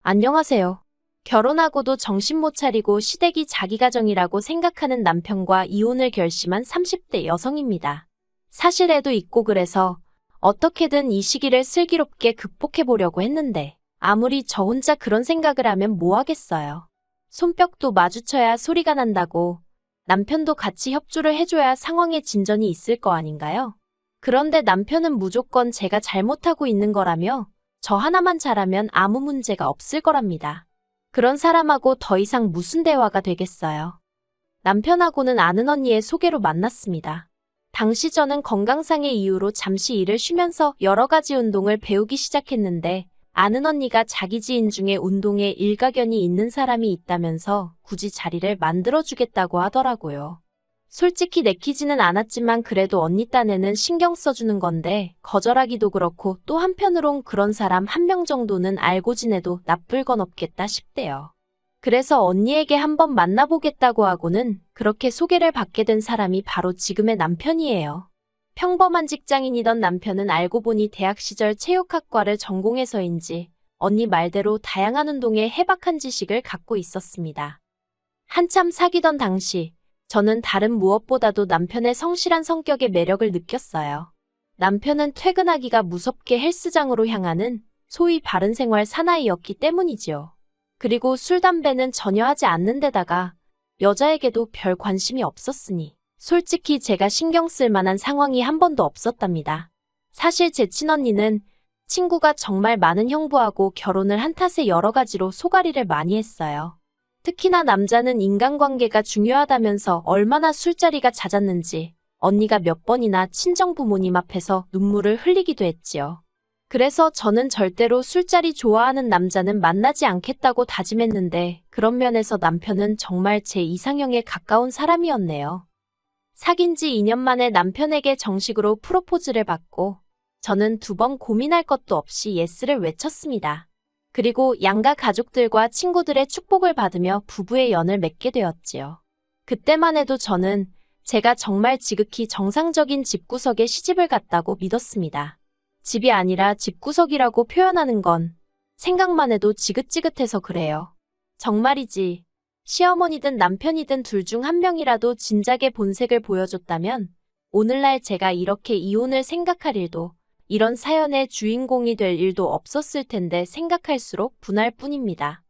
안녕하세요. 결혼하고도 정신 못 차리고 시댁이 자기 가정이라고 생각하는 남편과 이혼을 결심한 30대 여성입니다. 사실 애도 있고 그래서 어떻게든 이 시기를 슬기롭게 극복해 보려고 했는데 아무리 저 혼자 그런 생각을 하면 뭐 하겠어요. 손뼉도 마주쳐야 소리가 난다고 남편도 같이 협조를 해줘야 상황에 진전이 있을 거 아닌가요? 그런데 남편은 무조건 제가 잘못하고 있는 거라며 저 하나만 잘하면 아무 문제가 없을 거랍니다. 그런 사람하고 더 이상 무슨 대화가 되겠어요. 남편하고는 아는 언니의 소개로 만났습니다. 당시 저는 건강상의 이유로 잠시 일을 쉬면서 여러 가지 운동을 배우기 시작했는데 아는 언니가 자기 지인 중에 운동에 일가견이 있는 사람이 있다면서 굳이 자리를 만들어주겠다고 하더라고요. 솔직히 내키지는 않았지만 그래도 언니 딴에는 신경 써주는 건데 거절하기도 그렇고 또 한편으론 그런 사람 한 명 정도는 알고 지내도 나쁠 건 없겠다 싶대요. 그래서 언니에게 한번 만나보겠다고 하고는 그렇게 소개를 받게 된 사람이 바로 지금의 남편이에요. 평범한 직장인이던 남편은 알고 보니 대학 시절 체육학과를 전공해서인지 언니 말대로 다양한 운동에 해박한 지식을 갖고 있었습니다. 한참 사귀던 당시 저는 다른 무엇보다도 남편의 성실한 성격에 매력을 느꼈어요. 남편은 퇴근하기가 무섭게 헬스장으로 향하는 소위 바른생활 사나이였기 때문이지요. 그리고 술, 담배는 전혀 하지 않는 데다가 여자에게도 별 관심이 없었으니 솔직히 제가 신경 쓸 만한 상황이 한 번도 없었답니다. 사실 제 친언니는 친구가 정말 많은 형부하고 결혼을 한 탓에 여러 가지로 소가리를 많이 했어요. 특히나 남자는 인간관계가 중요하다면서 얼마나 술자리가 잦았는지 언니가 몇 번이나 친정 부모님 앞에서 눈물을 흘리기도 했지요. 그래서 저는 절대로 술자리 좋아하는 남자는 만나지 않겠다고 다짐했는데 그런 면에서 남편은 정말 제 이상형에 가까운 사람이었네요. 사귄 지 2년 만에 남편에게 정식으로 프로포즈를 받고 저는 2번 고민할 것도 없이 예스를 외쳤습니다. 그리고 양가 가족들과 친구들의 축복을 받으며 부부의 연을 맺게 되었지요. 그때만 해도 저는 제가 정말 지극히 정상적인 집구석에 시집을 갔다고 믿었습니다. 집이 아니라 집구석이라고 표현하는 건 생각만 해도 지긋지긋해서 그래요. 정말이지. 시어머니든 남편이든 둘 중 한 명이라도 진작에 본색을 보여줬다면 오늘날 제가 이렇게 이혼을 생각할 일도 이런 사연의 주인공이 될 일도 없었을 텐데 생각할수록 분할 뿐입니다.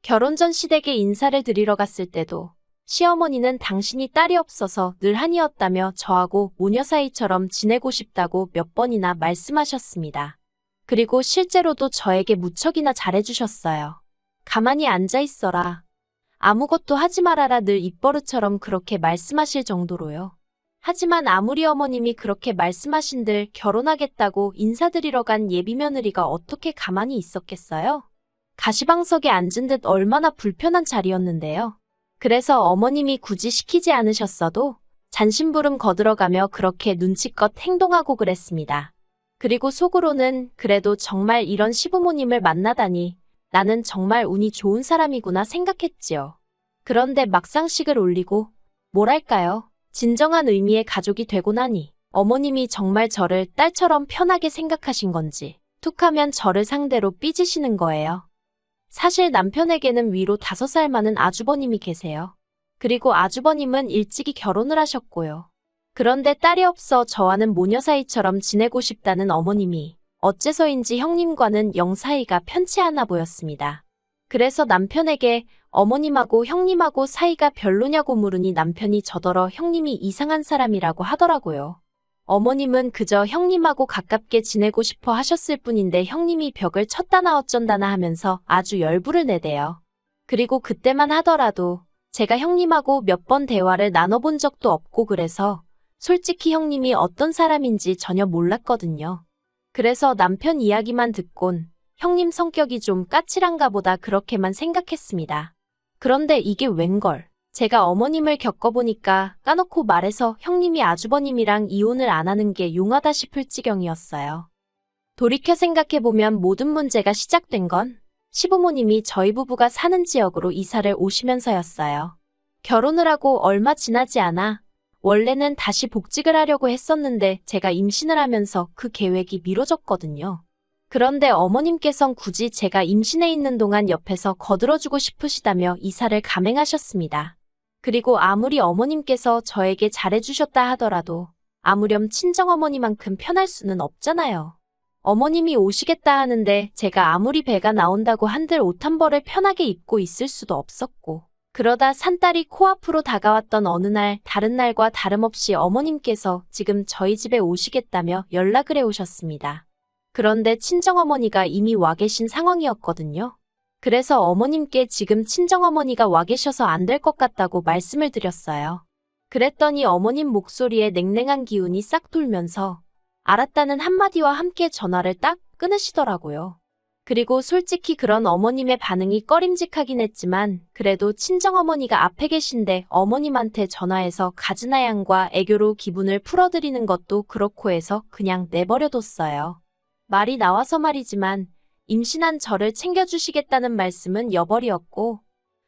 결혼 전 시댁에 인사를 드리러 갔을 때도 시어머니는 당신이 딸이 없어서 늘 한이었다며 저하고 모녀 사이처럼 지내고 싶다고 몇 번이나 말씀하셨습니다. 그리고 실제로도 저에게 무척이나 잘해주셨어요. 가만히 앉아있어라. 아무것도 하지 말아라 늘 입버릇처럼 그렇게 말씀하실 정도로요. 하지만 아무리 어머님이 그렇게 말씀하신들 결혼하겠다고 인사드리러 간 예비며느리가 어떻게 가만히 있었겠어요? 가시방석에 앉은 듯 얼마나 불편한 자리였는데요. 그래서 어머님이 굳이 시키지 않으셨어도 잔심부름 거들어가며 그렇게 눈치껏 행동하고 그랬습니다. 그리고 속으로는 그래도 정말 이런 시부모님을 만나다니 나는 정말 운이 좋은 사람이구나 생각했지요. 그런데 막상 식을 올리고 뭐랄까요? 진정한 의미의 가족이 되고 나니 어머님이 정말 저를 딸처럼 편하게 생각하신 건지 툭하면 저를 상대로 삐지시는 거예요. 사실 남편에게는 위로 5살 많은 아주버님이 계세요. 그리고 아주버님은 일찍이 결혼을 하셨고요. 그런데 딸이 없어 저와는 모녀 사이처럼 지내고 싶다는 어머님이 어째서인지 형님과는 영 사이가 편치 않아 보였습니다. 그래서 남편에게 어머님하고 형님하고 사이가 별로냐고 물으니 남편이 저더러 형님이 이상한 사람이라고 하더라고요. 어머님은 그저 형님하고 가깝게 지내고 싶어 하셨을 뿐인데 형님이 벽을 쳤다나 어쩐다나 하면서 아주 열불을 내대요. 그리고 그때만 하더라도 제가 형님하고 몇 번 대화를 나눠본 적도 없고 그래서 솔직히 형님이 어떤 사람인지 전혀 몰랐거든요. 그래서 남편 이야기만 듣곤 형님 성격이 좀 까칠한가 보다 그렇게만 생각했습니다. 그런데 이게 웬걸. 제가 어머님을 겪어보니까 까놓고 말해서 형님이 아주버님이랑 이혼을 안 하는 게 용하다 싶을 지경이었어요. 돌이켜 생각해보면 모든 문제가 시작된 건 시부모님이 저희 부부가 사는 지역으로 이사를 오시면서였어요. 결혼을 하고 얼마 지나지 않아 원래는 다시 복직을 하려고 했었는데 제가 임신을 하면서 그 계획이 미뤄졌거든요. 그런데 어머님께선 굳이 제가 임신해 있는 동안 옆에서 거들어주고 싶으시다며 이사를 감행하셨습니다. 그리고 아무리 어머님께서 저에게 잘해주셨다 하더라도 아무렴 친정어머니만큼 편할 수는 없잖아요. 어머님이 오시겠다 하는데 제가 아무리 배가 나온다고 한들 옷 한 벌을 편하게 입고 있을 수도 없었고, 그러다 산딸이 코앞으로 다가왔던 어느 날 다른 날과 다름없이 어머님께서 지금 저희 집에 오시겠다며 연락을 해오셨습니다. 그런데 친정어머니가 이미 와 계신 상황이었거든요. 그래서 어머님께 지금 친정어머니가 와 계셔서 안 될 것 같다고 말씀을 드렸어요. 그랬더니 어머님 목소리에 냉랭한 기운이 싹 돌면서 알았다는 한마디와 함께 전화를 딱 끊으시더라고요. 그리고 솔직히 그런 어머님의 반응이 꺼림직하긴 했지만 그래도 친정어머니가 앞에 계신데 어머님한테 전화해서 가즈나 양과 애교로 기분을 풀어드리는 것도 그렇고 해서 그냥 내버려뒀어요. 말이 나와서 말이지만 임신한 저를 챙겨주시겠다는 말씀은 여벌이었고,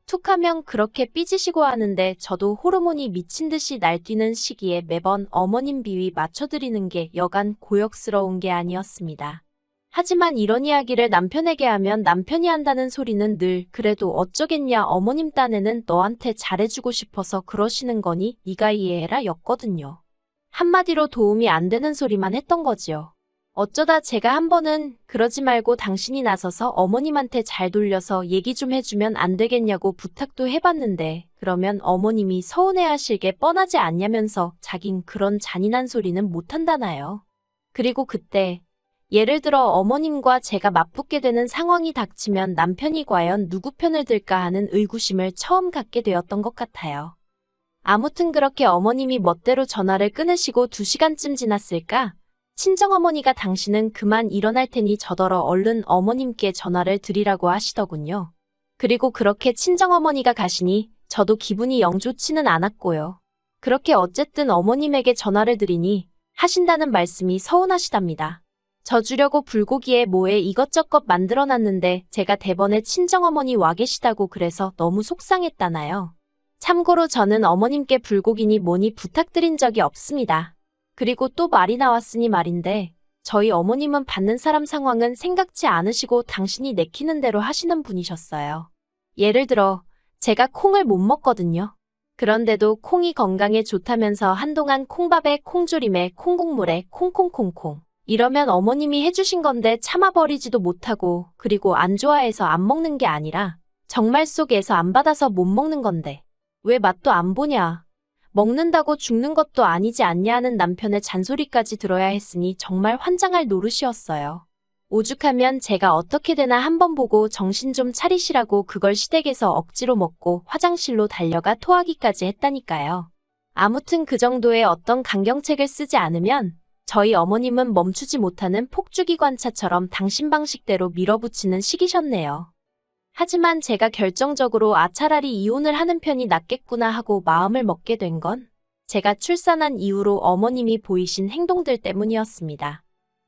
툭하면 그렇게 삐지시고 하는데 저도 호르몬이 미친 듯이 날뛰는 시기에 매번 어머님 비위 맞춰드리는 게 여간 고역스러운 게 아니었습니다. 하지만 이런 이야기를 남편에게 하면 남편이 한다는 소리는 늘 그래도 어쩌겠냐, 어머님 딴에는 너한테 잘해주고 싶어서 그러시는 거니 네가 이해해라 였거든요. 한마디로 도움이 안 되는 소리만 했던 거지요. 어쩌다 제가 한 번은 그러지 말고 당신이 나서서 어머님한테 잘 돌려서 얘기 좀 해주면 안 되겠냐고 부탁도 해봤는데, 그러면 어머님이 서운해하실 게 뻔하지 않냐면서 자긴 그런 잔인한 소리는 못한다나요. 그리고 그때 예를 들어 어머님과 제가 맞붙게 되는 상황이 닥치면 남편이 과연 누구 편을 들까 하는 의구심을 처음 갖게 되었던 것 같아요. 아무튼 그렇게 어머님이 멋대로 전화를 끊으시고 2시간쯤 지났을까? 친정어머니가 당신은 그만 일어날 테니 저더러 얼른 어머님께 전화를 드리라고 하시더군요. 그리고 그렇게 친정어머니가 가시니 저도 기분이 영 좋지는 않았고요. 그렇게 어쨌든 어머님에게 전화를 드리니 하신다는 말씀이 서운하시답니다. 져주려고 불고기에 뭐에 이것저것 만들어놨는데 제가 대번에 친정어머니 와 계시다고 그래서 너무 속상했다나요. 참고로 저는 어머님께 불고기니 뭐니 부탁드린 적이 없습니다. 그리고 또 말이 나왔으니 말인데 저희 어머님은 받는 사람 상황은 생각지 않으시고 당신이 내키는 대로 하시는 분이셨어요. 예를 들어 제가 콩을 못 먹거든요. 그런데도 콩이 건강에 좋다면서 한동안 콩밥에 콩조림에 콩국물에 콩콩콩콩 이러면 어머님이 해주신 건데 참아버리지도 못하고, 그리고 안 좋아해서 안 먹는 게 아니라 정말 속에서 안 받아서 못 먹는 건데 왜 맛도 안 보냐, 먹는다고 죽는 것도 아니지 않냐 하는 남편의 잔소리까지 들어야 했으니 정말 환장할 노릇이었어요. 오죽하면 제가 어떻게 되나 한번 보고 정신 좀 차리시라고 그걸 시댁에서 억지로 먹고 화장실로 달려가 토하기까지 했다니까요. 아무튼 그 정도의 어떤 강경책을 쓰지 않으면 저희 어머님은 멈추지 못하는 폭주기관차처럼 당신 방식대로 밀어붙이는 시기셨네요. 하지만 제가 결정적으로 차라리 이혼을 하는 편이 낫겠구나 하고 마음을 먹게 된 건 제가 출산한 이후로 어머님이 보이신 행동들 때문이었습니다.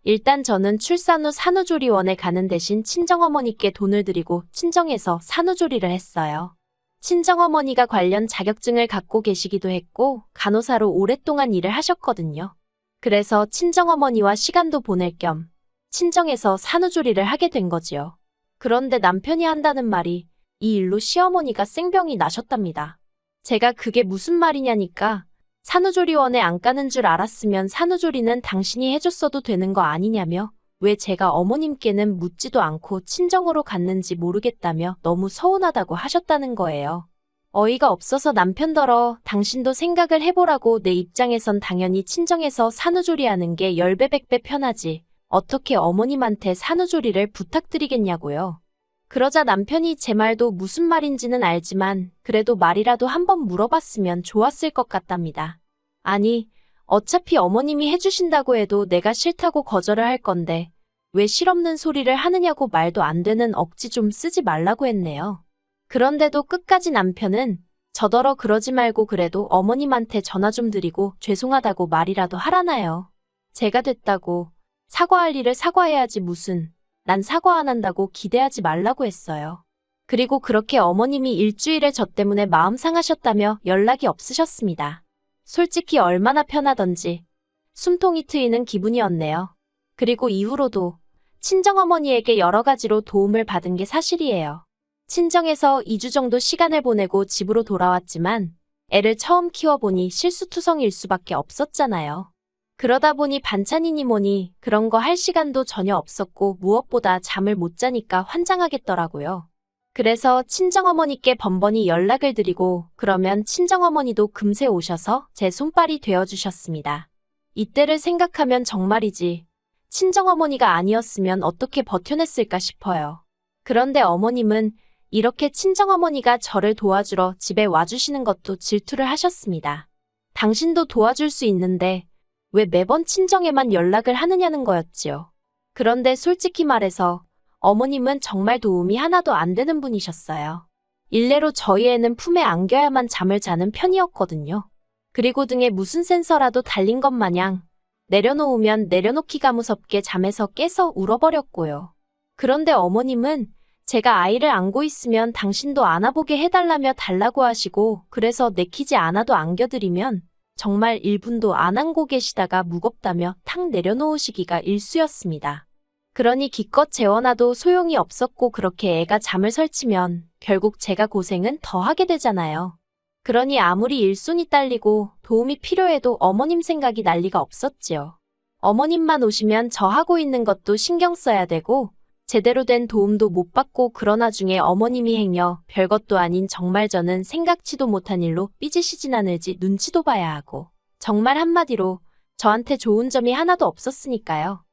일단 저는 출산 후 산후조리원에 가는 대신 친정어머니께 돈을 드리고 친정에서 산후조리를 했어요. 친정어머니가 관련 자격증을 갖고 계시기도 했고 간호사로 오랫동안 일을 하셨거든요. 그래서 친정어머니와 시간도 보낼 겸 친정에서 산후조리를 하게 된 거지요. 그런데 남편이 한다는 말이 이 일로 시어머니가 생병이 나셨답니다. 제가 그게 무슨 말이냐니까 산후조리원에 안 가는 줄 알았으면 산후조리는 당신이 해줬어도 되는 거 아니냐며 왜 제가 어머님께는 묻지도 않고 친정으로 갔는지 모르겠다며 너무 서운하다고 하셨다는 거예요. 어이가 없어서 남편더러 당신도 생각을 해보라고, 내 입장에선 당연히 친정에서 산후조리하는 게 10배 100배 편하지. 어떻게 어머님한테 산후조리를 부탁드리겠냐고요. 그러자 남편이 제 말도 무슨 말인지는 알지만 그래도 말이라도 한번 물어봤으면 좋았을 것 같답니다. 아니, 어차피 어머님이 해주신다고 해도 내가 싫다고 거절을 할 건데 왜 실없는 소리를 하느냐고 말도 안 되는 억지 좀 쓰지 말라고 했네요. 그런데도 끝까지 남편은 저더러 그러지 말고 그래도 어머님한테 전화 좀 드리고 죄송하다고 말이라도 하라나요. 제가 됐다고 사과할 일을 사과해야지 무슨, 난 사과 안 한다고 기대하지 말라고 했어요. 그리고 그렇게 어머님이 일주일에 저 때문에 마음 상하셨다며 연락이 없으셨습니다. 솔직히 얼마나 편하던지 숨통이 트이는 기분이었네요. 그리고 이후로도 친정어머니에게 여러 가지로 도움을 받은 게 사실이에요. 친정에서 2주 정도 시간을 보내고 집으로 돌아왔지만 애를 처음 키워보니 실수투성일 수밖에 없었잖아요. 그러다 보니 반찬이니 뭐니 그런 거 할 시간도 전혀 없었고 무엇보다 잠을 못 자니까 환장하겠더라고요. 그래서 친정어머니께 번번이 연락을 드리고 그러면 친정어머니도 금세 오셔서 제 손발이 되어주셨습니다. 이때를 생각하면 정말이지 친정어머니가 아니었으면 어떻게 버텨냈을까 싶어요. 그런데 어머님은 이렇게 친정어머니가 저를 도와주러 집에 와주시는 것도 질투를 하셨습니다. 당신도 도와줄 수 있는데 왜 매번 친정에만 연락을 하느냐는 거였지요. 그런데 솔직히 말해서 어머님은 정말 도움이 하나도 안 되는 분이셨어요. 일례로 저희 애는 품에 안겨야만 잠을 자는 편이었거든요. 그리고 등에 무슨 센서라도 달린 것 마냥 내려놓으면 내려놓기가 무섭게 잠에서 깨서 울어버렸고요. 그런데 어머님은 제가 아이를 안고 있으면 당신도 안아보게 해달라며 달라고 하시고 그래서 내키지 않아도 안겨드리면 정말 1분도 안 안고 계시다가 무겁다며 탁 내려놓으시기가 일쑤였습니다. 그러니 기껏 재워놔도 소용이 없었고 그렇게 애가 잠을 설치면 결국 제가 고생은 더 하게 되잖아요. 그러니 아무리 일손이 딸리고 도움이 필요해도 어머님 생각이 날 리가 없었지요. 어머님만 오시면 저 하고 있는 것도 신경 써야 되고 제대로 된 도움도 못 받고 그러나 중에 어머님이 행여 별것도 아닌 정말 저는 생각지도 못한 일로 삐지시진 않을지 눈치도 봐야 하고 정말 한마디로 저한테 좋은 점이 하나도 없었으니까요.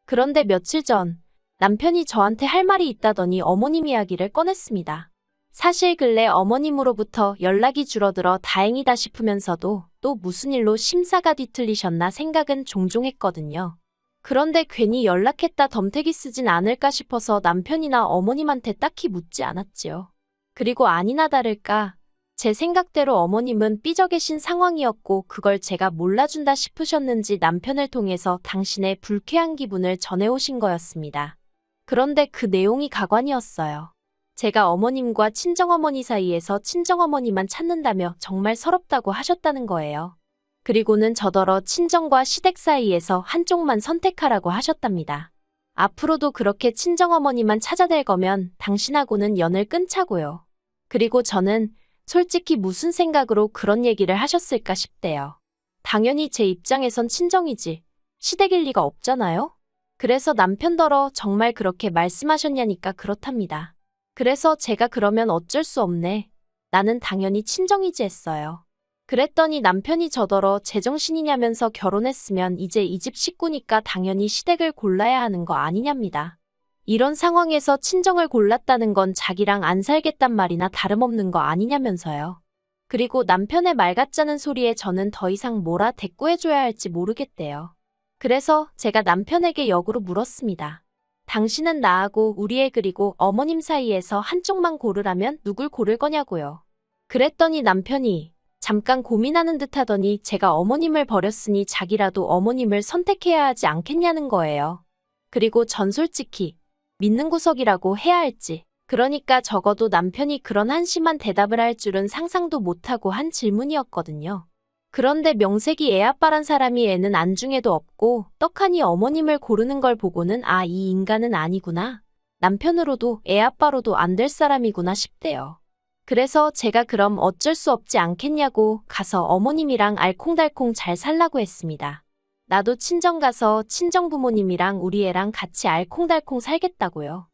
그런데 며칠 전 남편이 저한테 할 말이 있다더니 어머님 이야기를 꺼냈습니다. 사실 근래 어머님으로부터 연락이 줄어들어 다행이다 싶으면서도 또 무슨 일로 심사가 뒤틀리셨나 생각은 종종 했거든요. 그런데 괜히 연락했다 덤태기 쓰진 않을까 싶어서 남편이나 어머님한테 딱히 묻지 않았지요. 그리고 아니나 다를까 제 생각대로 어머님은 삐져 계신 상황이었고 그걸 제가 몰라준다 싶으셨는지 남편을 통해서 당신의 불쾌한 기분을 전해오신 거였습니다. 그런데 그 내용이 가관이었어요. 제가 어머님과 친정어머니 사이에서 친정어머니만 찾는다며 정말 서럽다고 하셨다는 거예요. 그리고는 저더러 친정과 시댁 사이에서 한쪽만 선택하라고 하셨답니다. 앞으로도 그렇게 친정어머니만 찾아댈 거면 당신하고는 연을 끊자고요. 그리고 저는 솔직히 무슨 생각으로 그런 얘기를 하셨을까 싶대요. 당연히 제 입장에선 친정이지 시댁일 리가 없잖아요. 그래서 남편더러 정말 그렇게 말씀하셨냐니까 그렇답니다. 그래서 제가 그러면 어쩔 수 없네. 나는 당연히 친정이지 했어요. 그랬더니 남편이 저더러 제정신이냐면서 결혼했으면 이제 이 집 식구니까 당연히 시댁을 골라야 하는 거 아니냐입니다. 이런 상황에서 친정을 골랐다는 건 자기랑 안 살겠단 말이나 다름없는 거 아니냐면서요. 그리고 남편의 말 같자는 소리에 저는 더 이상 뭐라 대꾸해줘야 할지 모르겠대요. 그래서 제가 남편에게 역으로 물었습니다. 당신은 나하고 우리 애 그리고 어머님 사이에서 한쪽만 고르라면 누굴 고를 거냐고요. 그랬더니 남편이 잠깐 고민하는 듯 하더니 제가 어머님을 버렸으니 자기라도 어머님을 선택해야 하지 않겠냐는 거예요. 그리고 전 솔직히 믿는 구석이라고 해야 할지 그러니까 적어도 남편이 그런 한심한 대답을 할 줄은 상상도 못하고 한 질문이었거든요. 그런데 명색이 애아빠란 사람이 애는 안중에도 없고 떡하니 어머님을 고르는 걸 보고는 아, 이 인간은 아니구나. 남편으로도 애아빠로도 안 될 사람이구나 싶대요. 그래서 제가 그럼 어쩔 수 없지 않겠냐고 가서 어머님이랑 알콩달콩 잘 살라고 했습니다. 나도 친정 가서 친정 부모님이랑 우리 애랑 같이 알콩달콩 살겠다고요.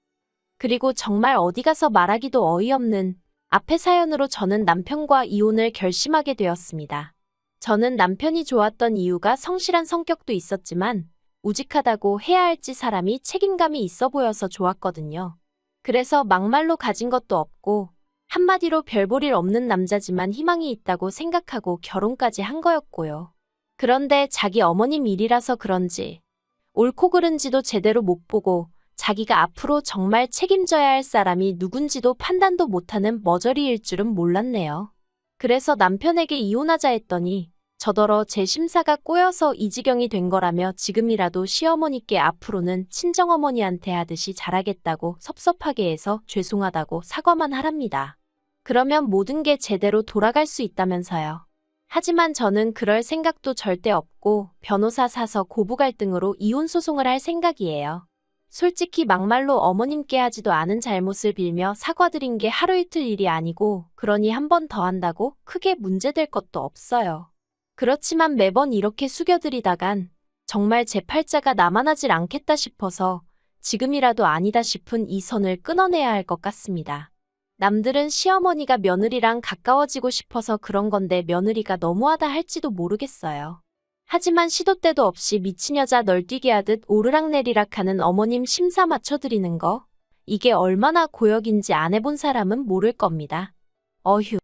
그리고 정말 어디 가서 말하기도 어이없는 앞의 사연으로 저는 남편과 이혼을 결심하게 되었습니다. 저는 남편이 좋았던 이유가 성실한 성격도 있었지만 우직하다고 해야 할지 사람이 책임감이 있어 보여서 좋았거든요. 그래서 막말로 가진 것도 없고 한마디로 별 볼 일 없는 남자지만 희망이 있다고 생각하고 결혼까지 한 거였고요. 그런데 자기 어머님 일이라서 그런지 옳고 그른지도 제대로 못 보고 자기가 앞으로 정말 책임져야 할 사람이 누군지도 판단도 못하는 머저리일 줄은 몰랐네요. 그래서 남편에게 이혼하자 했더니 저더러 제 심사가 꼬여서 이 지경이 된 거라며 지금이라도 시어머니께 앞으로는 친정어머니한테 하듯이 잘하겠다고 섭섭하게 해서 죄송하다고 사과만 하랍니다. 그러면 모든 게 제대로 돌아갈 수 있다면서요. 하지만 저는 그럴 생각도 절대 없고 변호사 사서 고부 갈등으로 이혼 소송을 할 생각이에요. 솔직히 막말로 어머님께 하지도 않은 잘못을 빌며 사과드린 게 하루 이틀 일이 아니고 그러니 한 번 더 한다고 크게 문제될 것도 없어요. 그렇지만 매번 이렇게 숙여드리다간 정말 제 팔자가 남아나질 않겠다 싶어서 지금이라도 아니다 싶은 이 선을 끊어내야 할 것 같습니다. 남들은 시어머니가 며느리랑 가까워지고 싶어서 그런 건데 며느리가 너무하다 할지도 모르겠어요. 하지만 시도 때도 없이 미친 여자 널뛰기 하듯 오르락내리락 하는 어머님 심사 맞춰드리는 거, 이게 얼마나 고역인지 안 해본 사람은 모를 겁니다. 어휴.